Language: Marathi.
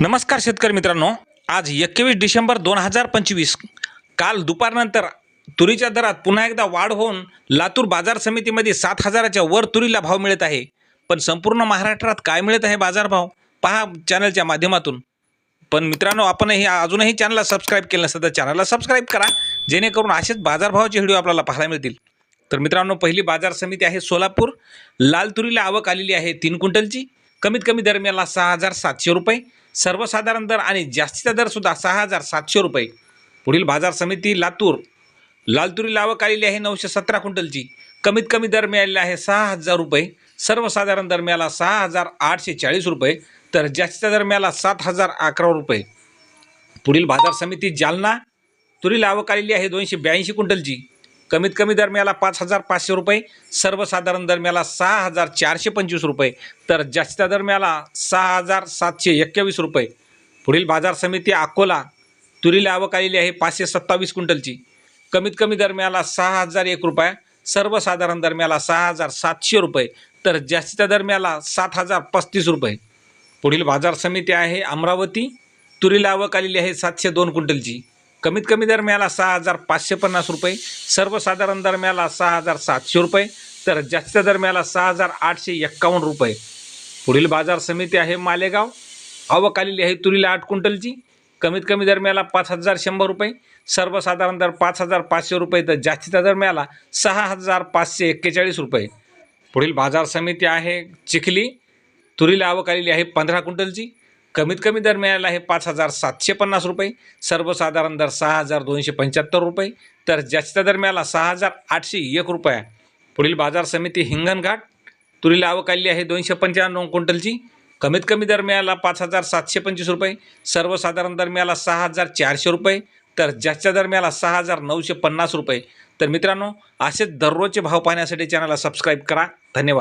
नमस्कार शेतकरी मित्रांनो, आज 21 डिसेंबर 2025 काल दुपारनंतर तुरीच्या दरात पुन्हा एकदा वाढ होऊन लातूर बाजार समितीमध्ये 7,000च्या वर तुरीला भाव मिळत आहे। पण संपूर्ण महाराष्ट्रात काय मिळत आहे बाजारभाव पहा चॅनलच्या माध्यमातून। पण मित्रांनो, आपणही अजूनही चॅनलला सबस्क्राइब केलं नसेल तर चॅनलला सबस्क्राइब करा, जेणेकरून असेच बाजारभावाचे व्हिडिओ आपल्याला पाहायला मिळतील। तर मित्रांनो, पहिली बाजार समिती आहे सोलापूर। लाल तुरीला आवक आलेली आहे 3 क्विंटलची। कमीत कमी दर मिळाला 6,700 रुपये, सर्वसाधारण दर आणि जास्तीचा दर सुद्धा 6,700 रुपये। पुढील बाजार समिती लातूर। लाल तुरीला आवक आलेली आहे 917 क्विंटलची। कमीत कमी दर मिळालेला आहे 6,000 रुपये, सर्वसाधारण दर मिळाला 6,840 रुपये, तर जास्तीचा दर मिळाला 7,011 रुपये। पुढील बाजार समिती जालना। तुरीला आवक आलेली आहे 282 क्विंटलची। कमीत कमी दर मिळाला 5,500 रुपये, सर्वसाधारण दर मिळाला 6,425 रुपये, तर जास्तीचा दर मिळाला 6,721 रुपये। पुढील बाजार समिती अकोला। तुरीला आवक आलेली आहे 527 क्विंटलची। कमीत कमी दर मिळाला 6,001 रुपये, सर्वसाधारण दर मिळाला 6,700 रुपये, तर जास्तीचा दर मिळाला 7,035 रुपये। पुढील बाजार समिती आहे अमरावती। तुरीला आवक आलेली आहे 702 क्विंटलची। कमीत कमी दर मिळाला 6,550 रुपये, सर्वसाधारण दर मिळाला 6,700 रुपये, तर जास्तीचा दर मिळाला 6,851 रुपये। पुढील बाजार समिती आहे मालेगाव। आवक आलेली आहे तुरीला 8 क्विंटलची। कमीत कमी दर मिळाला 5,100 रुपये, सर्वसाधारण दर 5,500 रुपये, तर जास्तीचा दर मिळाला 6,541 रुपये। पुढील बाजार समिती आहे चिखली। तुरीला आवक आलेली आहे 15 क्विंटलची। कमीत कमी दर मिळाला आहे 5,750 रुपये, सर्वसाधारण दर 6,275 रुपये, तर जास्तीचा दर मिळाला 6,801 रुपये। पुढील बाजार समिती हिंगणघाट। तुरीला आवक आलेली आहे 295 क्विंटलची। कमीत कमी दर मिळाला 5,725 रुपये, सर्वसाधारण दर मिळाला 6,400 रुपये, तर जास्तीचा दर मिळाला 6,950 रुपये। तर मित्रांनो, असेच दररोजचे भाव पाहण्यासाठी चॅनलला सबस्क्राईब करा। धन्यवाद।